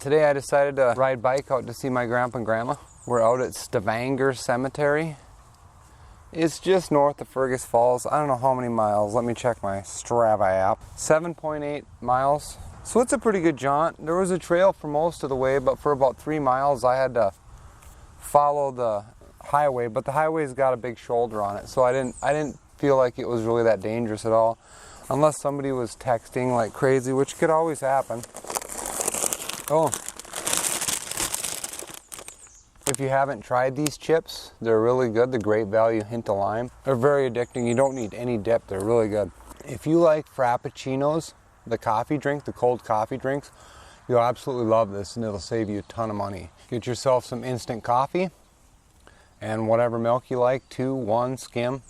Today I decided to ride bike out to see my grandpa and grandma. We're out at Stavanger Cemetery. It's just north of Fergus Falls. I don't know how many miles. Let me check my Strava app. 7.8 miles. So it's a pretty good jaunt. There was a trail for most of the way, but for about 3 miles I had to follow the highway. But the highway's got a big shoulder on it, so I didn't feel like it was really that dangerous at all. Unless somebody was texting like crazy, which could always happen. Oh. If you haven't tried these chips, they're really good. The Great Value Hint of Lime. They're very addicting. You don't need any dip. They're really good. If you like Frappuccinos, the coffee drink, the cold coffee drinks, you'll absolutely love this and it'll save you a ton of money. Get yourself some instant coffee and whatever milk you like, 2, 1, skim,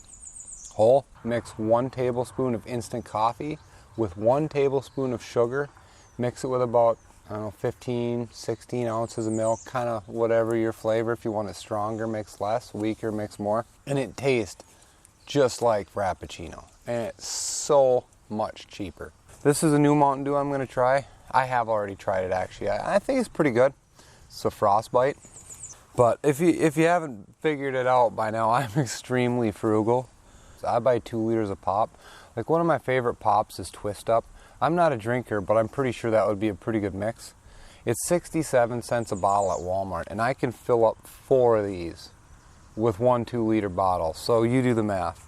whole. Mix 1 tablespoon of instant coffee with 1 tablespoon of sugar. Mix it with about 15, 16 ounces of milk, kind of whatever your flavor. If you want it stronger, mix less, weaker, mix more. And it tastes just like Frappuccino. And it's so much cheaper. This is a new Mountain Dew I'm going to try. I have already tried it actually. I think it's pretty good. It's a Frostbite. But if you haven't figured it out by now, I'm extremely frugal. I buy 2 liters of pop. Like one of my favorite pops is Twist Up. I'm not a drinker, but I'm pretty sure that would be a pretty good mix. It's 67 cents a bottle at Walmart, and I can fill up 4 of these with 1 2-liter bottle. So you do the math.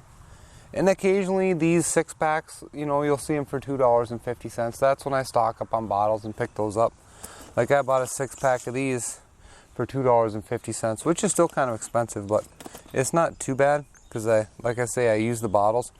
And occasionally these 6-packs, you'll see them for $2.50. That's when I stock up on bottles and pick those up. Like I bought a 6-pack of these for $2.50, which is still kind of expensive, but it's not too bad because I use the bottles.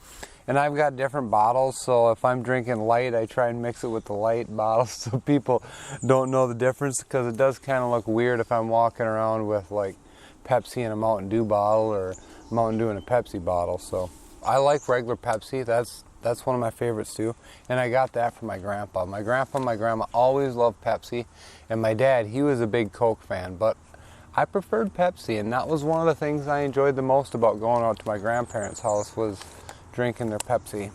And I've got different bottles, so if I'm drinking light, I try and mix it with the light bottles so people don't know the difference, because it does kind of look weird if I'm walking around with like Pepsi in a Mountain Dew bottle or Mountain Dew in a Pepsi bottle. So I like regular Pepsi. That's one of my favorites too. And I got that from my grandpa. My grandpa and my grandma always loved Pepsi, and my dad, he was a big Coke fan, but I preferred Pepsi, and that was one of the things I enjoyed the most about going out to my grandparents' house was drinking their Pepsi.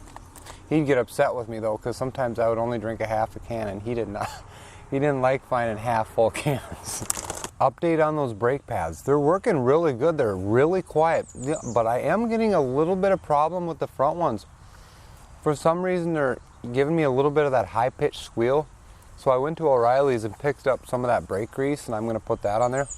He'd get upset with me though, because sometimes I would only drink a half a can, and he didn't like finding half full cans. Update on those brake pads. They're working really good. They're really quiet, but I am getting a little bit of problem with the front ones. For some reason, they're giving me a little bit of that high-pitched squeal. So I went to O'Reilly's and picked up some of that brake grease, and I'm going to put that on there.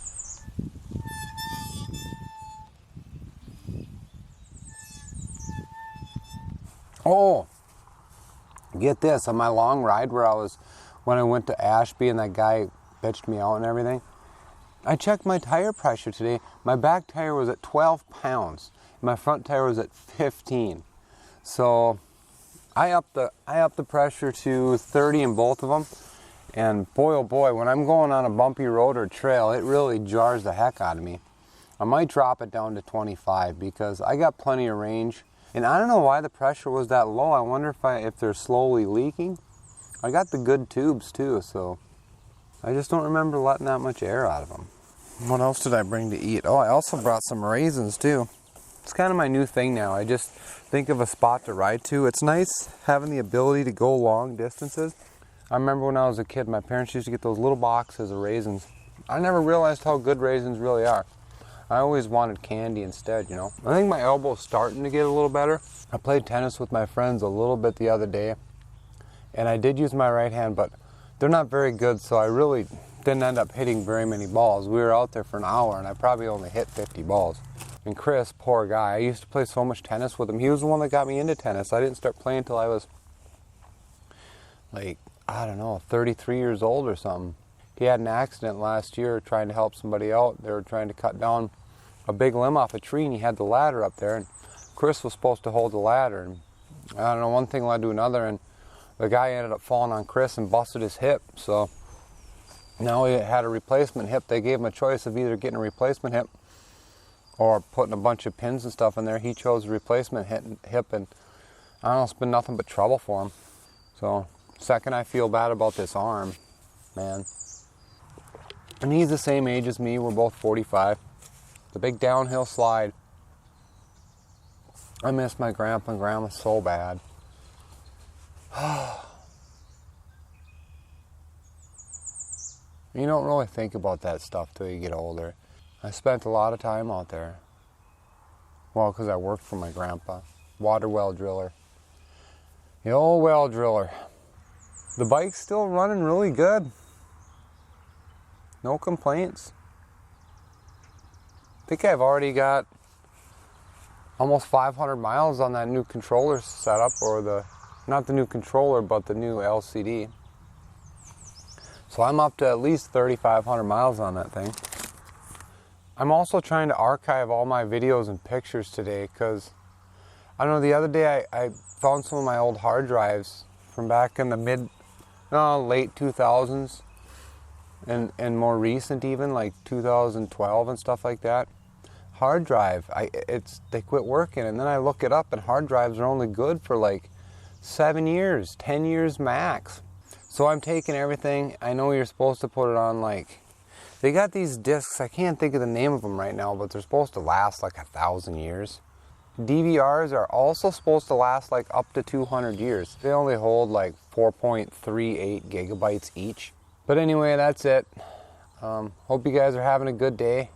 Oh, get this, on my long ride when I went to Ashby and that guy bitched me out and everything, I checked my tire pressure today. My back tire was at 12 pounds. My front tire was at 15. So I upped the pressure to 30 in both of them. And boy, oh boy, when I'm going on a bumpy road or trail, it really jars the heck out of me. I might drop it down to 25 because I got plenty of range. And I don't know why the pressure was that low. I wonder if they're slowly leaking. I got the good tubes too, so I just don't remember letting that much air out of them. What else did I bring to eat? Oh, I also brought some raisins too. It's kind of my new thing now. I just think of a spot to ride to. It's nice having the ability to go long distances. I remember when I was a kid, my parents used to get those little boxes of raisins. I never realized how good raisins really are. I always wanted candy instead, I think my elbow's starting to get a little better. I played tennis with my friends a little bit the other day, and I did use my right hand, but they're not very good, so I really didn't end up hitting very many balls. We were out there for an hour, and I probably only hit 50 balls. And Chris, poor guy, I used to play so much tennis with him. He was the one that got me into tennis. I didn't start playing until I was, 33 years old or something. He had an accident last year trying to help somebody out. They were trying to cut down a big limb off a tree, and he had the ladder up there, and Chris was supposed to hold the ladder, and I don't know, one thing led to another, and the guy ended up falling on Chris and busted his hip. So now he had a replacement hip. They gave him a choice of either getting a replacement hip or putting a bunch of pins and stuff in there. He chose a replacement hip, and I don't know, it's been nothing but trouble for him. So second I feel bad about this arm, man. And he's the same age as me. We're both 45. The big downhill slide. I miss my grandpa and grandma so bad. You don't really think about that stuff till you get older. I spent a lot of time out there. Well, because I worked for my grandpa. Water well driller. The old well driller. The bike's still running really good. No complaints. I think I've already got almost 500 miles on that new controller setup, or not the new controller, but the new LCD. So I'm up to at least 3,500 miles on that thing. I'm also trying to archive all my videos and pictures today because, I don't know, the other day I found some of my old hard drives from back in the late 2000s and more recent, even like 2012 and stuff like that. Hard drive, they quit working, and then I look it up and hard drives are only good for like 7 years, 10 years max. So I'm taking everything. I know you're supposed to put it on, like, they got these discs, I can't think of the name of them right now, but they're supposed to last like 1,000 years. DVRs are also supposed to last like up to 200 years. They only hold like 4.38 gigabytes each. But anyway, that's it. Hope you guys are having a good day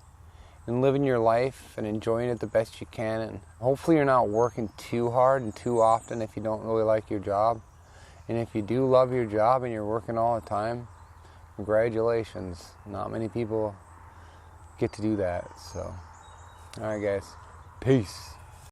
and living your life and enjoying it the best you can. And hopefully you're not working too hard and too often if you don't really like your job. And if you do love your job and you're working all the time, congratulations. Not many people get to do that. So, all right, guys. Peace.